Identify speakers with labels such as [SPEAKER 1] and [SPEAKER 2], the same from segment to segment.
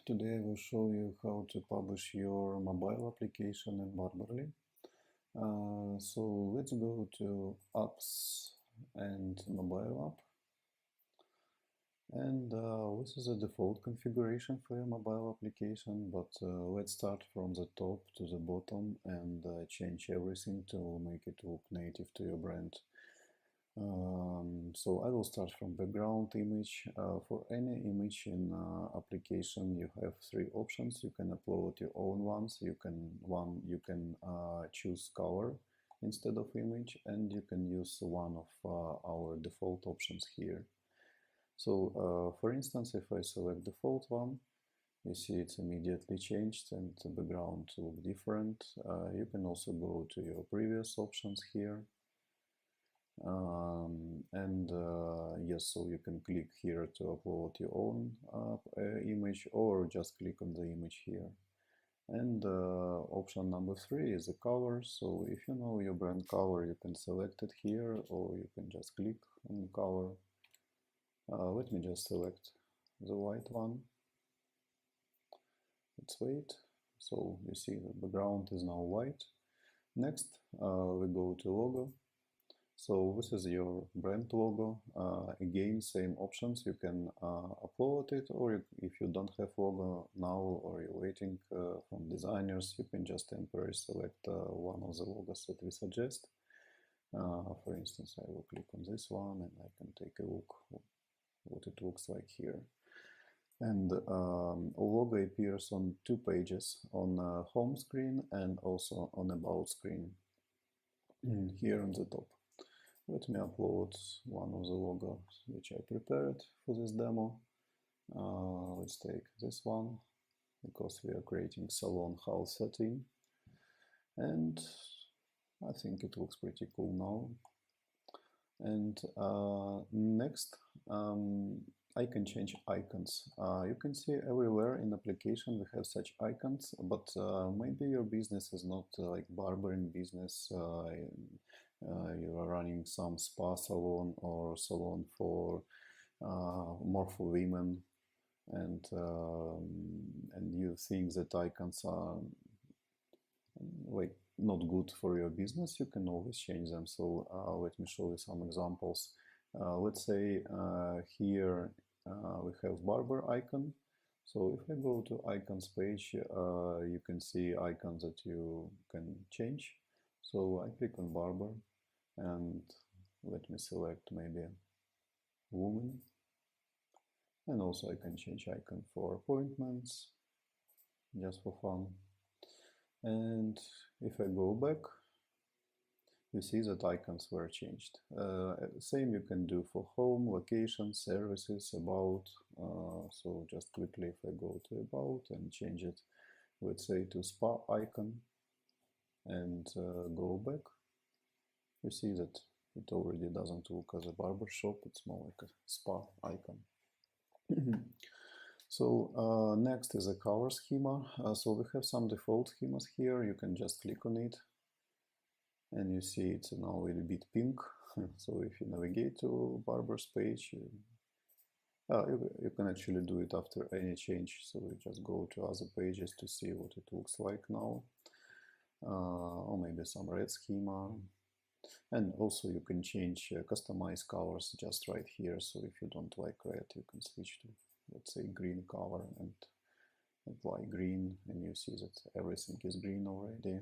[SPEAKER 1] Today I will show you how to publish your mobile application in Barberly. So let's go to Apps and Mobile App. And this is a default configuration for your mobile application, but let's start from the top to the bottom and change everything to make it look native to your brand. So I will start from background image. For any image in application, you have three options. You can upload your own ones. You can choose color instead of image, and you can use one of our default options here. So for instance, if I select default one, you see it's immediately changed and the background look different. You can also go to your previous options here. Yes, so you can click here to upload your own image, or just click on the image here. And option number 3 is the color. So if you know your brand color, you can select it here, or you can just click on the color. Let me just select the white one. Let's wait. So you see the background is now white. Next, we go to logo. So this is your brand logo. Again, same options. You can upload it, or if you don't have logo now, or you're waiting from designers, you can just temporarily select one of the logos that we suggest. For instance, I will click on this one and I can take a look what it looks like here. And logo appears on two pages, on home screen and also on about screen here on the top. Let me upload one of the logos which I prepared for this demo. Let's take this one because we are creating salon house setting, and I think it looks pretty cool now. And next, I can change icons. You can see everywhere in application we have such icons, but maybe your business is not like barbering business. You are running some spa salon or salon for more for women, and you think that icons are like not good for your business, you can always change them. So let me show you some examples. Let's say here we have barber icon. So if I go to icons page, you can see icons that you can change. So I click on barber and let me select maybe woman. And also I can change icon for appointments, just for fun. And if I go back, you see that icons were changed. Same you can do for home, location, services, about. So just quickly if I go to about and change it, let's say to spa icon, and go back, you see that it already doesn't look as a barber shop, it's more like a spa icon. So next is a color schema. So we have some default schemas here. You can just click on it and you see it's now a little bit pink. So if you navigate to barber's page, you can actually do it after any change. So you just go to other pages to see what it looks like now. Or maybe some red schema. And also you can change customize colors just right here. So if you don't like red, you can switch to, let's say, green color and apply green, and you see that everything is green already.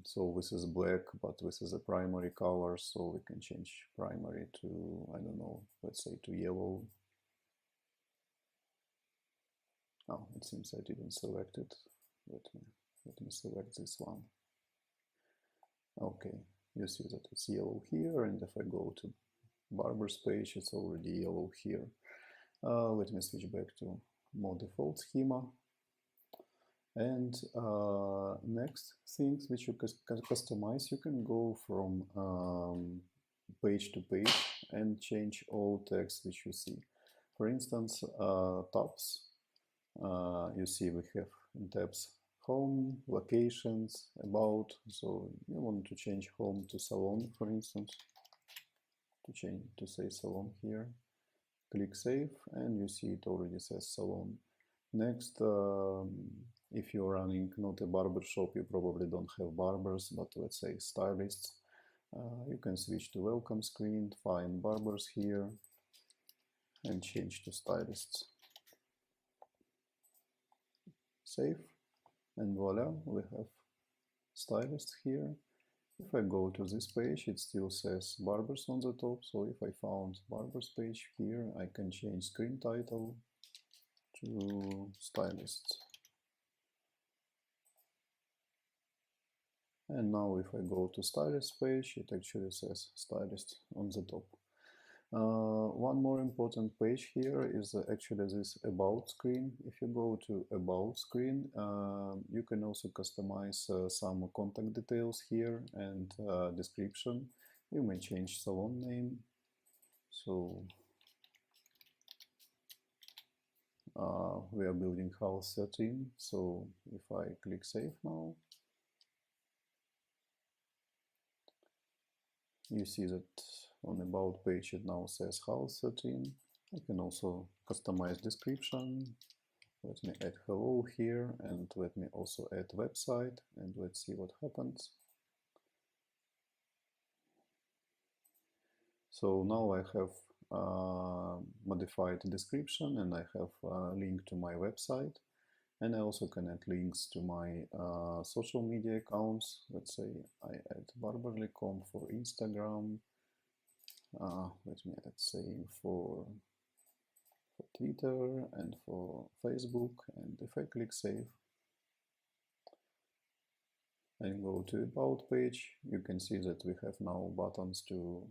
[SPEAKER 1] So this is black, but this is a primary color, so we can change primary to, I don't know, let's say to yellow. Oh, it seems I didn't select it. Let me select this one. Okay, you see that it's yellow here, and if I go to barber's page, it's already yellow here. Let me switch back to more default schema. And next things which you can customize, you can go from page to page and change all text which you see. For instance, tabs. You see we have in tabs home, locations, about. So you want to change home to salon, for instance, to say salon here. Click Save, and you see it already says Salon. Next, if you're running not a barber shop, you probably don't have barbers, but let's say stylists. You can switch to welcome screen, find barbers here, and change to stylists. Save, and voila, we have stylists here. If I go to this page, it still says barbers on the top, so if I found barbers page here, I can change screen title to stylists. And now if I go to stylist page, it actually says stylist on the top. One more important page here is actually this about screen. If you go to about screen, you can also customize some contact details here and description. You may change salon name. So we are building house 13. So if I click save now, you see that on about page it now says house 13. I can also customize description. Let me add hello here, and let me also add website, and let's see what happens. So now I have modified description, and I have a link to my website, and I also can add links to my social media accounts. Let's say I add Barberly.com for Instagram. Let me add saying for Twitter and for Facebook, and if I click save and go to about page, you can see that we have now buttons to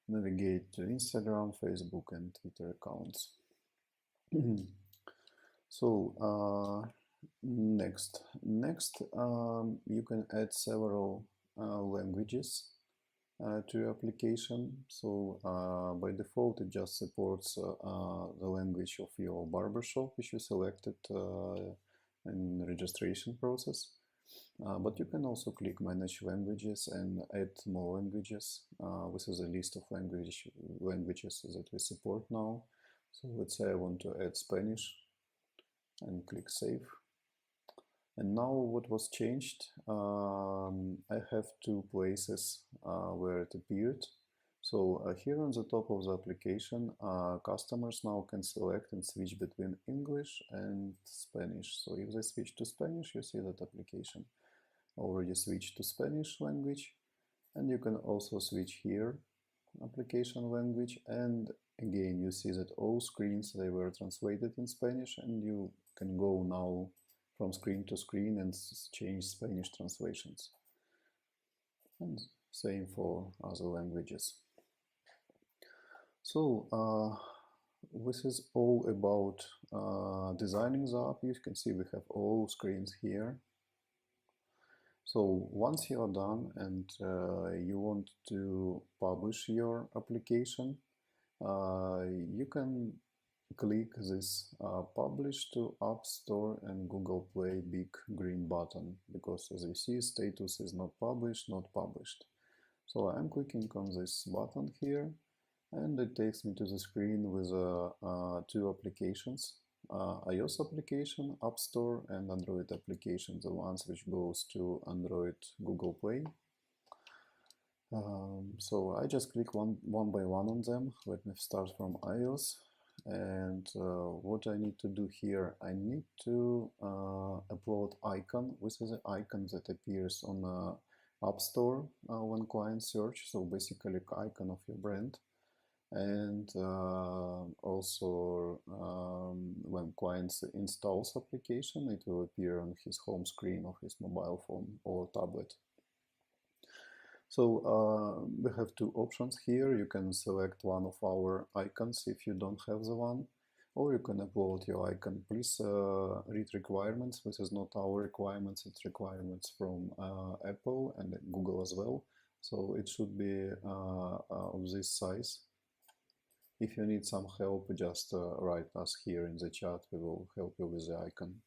[SPEAKER 1] navigate to Instagram, Facebook and Twitter accounts. So next you can add several languages to your application. So by default it just supports the language of your barbershop which you selected in registration process. But you can also click manage languages and add more languages. This is a list of languages that we support now. So let's say I want to add Spanish and click save. And now what was changed, I have two places where it appeared. So here on the top of the application, customers now can select and switch between English and Spanish. So if they switch to Spanish, you see that application already switched to Spanish language. And you can also switch here, application language, and again you see that all screens, they were translated in Spanish, and you can go now from screen to screen and change Spanish translations. And same for other languages. So this is all about designing the app. You can see we have all screens here. So once you are done and you want to publish your application, you can click this publish to App Store and Google Play big green button, because as you see, status is not published, not published. So I'm clicking on this button here, and it takes me to the screen with two applications, iOS application, App Store, and Android application, the ones which goes to Android Google Play. So I just click one by one on them. Let me start from iOS. And what I need to do here, I need to upload icon. This is the icon that appears on App Store when clients search. So basically icon of your brand. And also when clients installs application, it will appear on his home screen of his mobile phone or tablet. So we have two options here. You can select one of our icons if you don't have the one, or you can upload your icon. Please read requirements. This is not our requirements, it's requirements from Apple and Google as well. So it should be of this size. If you need some help, just write us here in the chat. We will help you with the icon.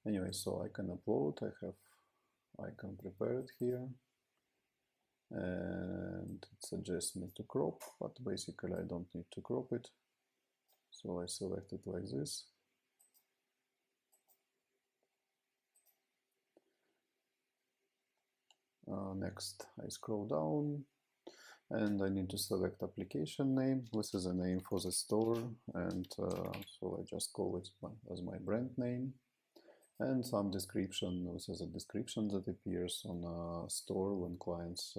[SPEAKER 1] Anyway, so I can upload. I have icon prepared here. And it suggests me to crop, but basically I don't need to crop it. So I select it like this. Next, I scroll down and I need to select application name. This is a name for the store, and so I just call it as my brand name. And some description. This is a description that appears on a store when clients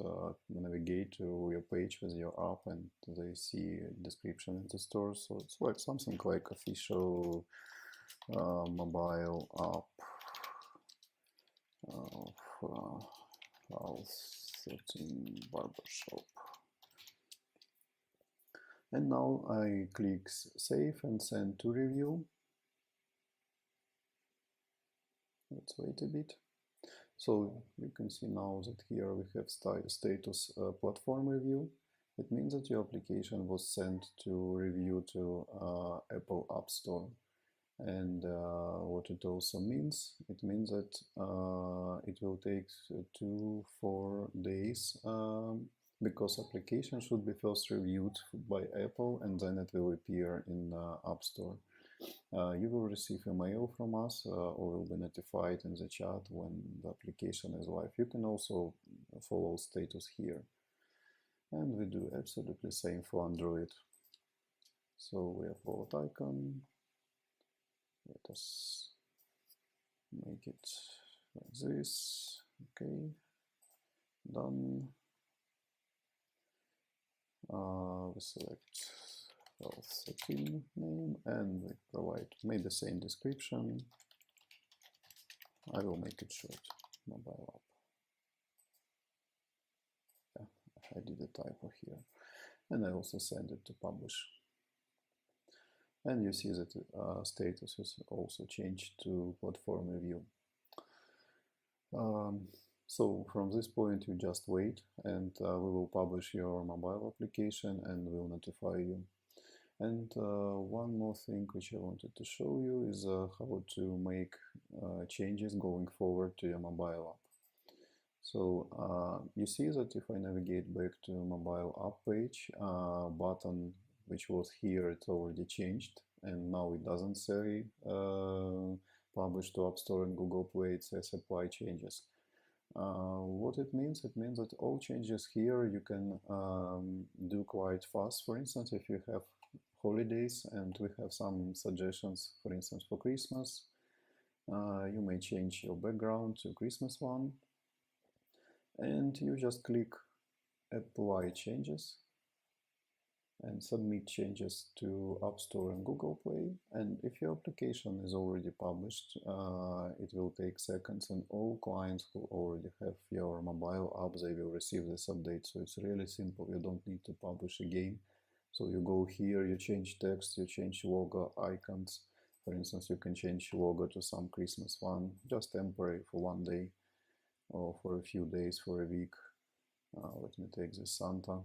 [SPEAKER 1] navigate to your page with your app and they see a description in the store. So it's like something like official mobile app of house setting barbershop. And now I click save and send to review. Let's wait a bit. So you can see now that here we have status platform review. It means that your application was sent to review to Apple App Store. And what it also means, it means that it will take 2-4 days because application should be first reviewed by Apple and then it will appear in App Store. You will receive a mail from us or will be notified in the chat when the application is live. You can also follow status here. And we do absolutely same for Android. So we upload icon. Let us make it like this. Okay, done. We select health setting name and we made the same description. I will make it short, mobile app. Yeah, I did a typo here. And I also send it to publish. And you see that status is also changed to platform review. So from this point you just wait and we will publish your mobile application and we'll notify you. And one more thing which I wanted to show you is how to make changes going forward to your mobile app. So you see that if I navigate back to mobile app page, button which was here, it's already changed and now it doesn't say publish to App Store and Google Play, it says apply changes. What it means that all changes here you can do quite fast. For instance, if you have holidays and we have some suggestions, for instance for Christmas, you may change your background to Christmas one and you just click apply changes and submit changes to App Store and Google Play. And if your application is already published, it will take seconds and all clients who already have your mobile app, they will receive this update. So it's really simple, you don't need to publish again. So you go here, you change text, you change logo, icons. For instance, you can change logo to some Christmas one, just temporary for one day or for a few days, for a week. Let me take this Santa.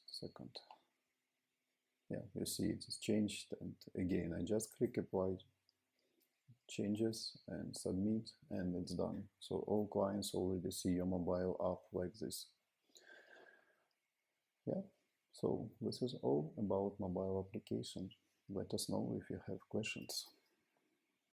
[SPEAKER 1] Second. Yeah, you see it is changed, and again I just click apply changes and submit and it's done. So all clients already see your mobile app like this. Yeah, so this is all about mobile application. Let us know if you have questions.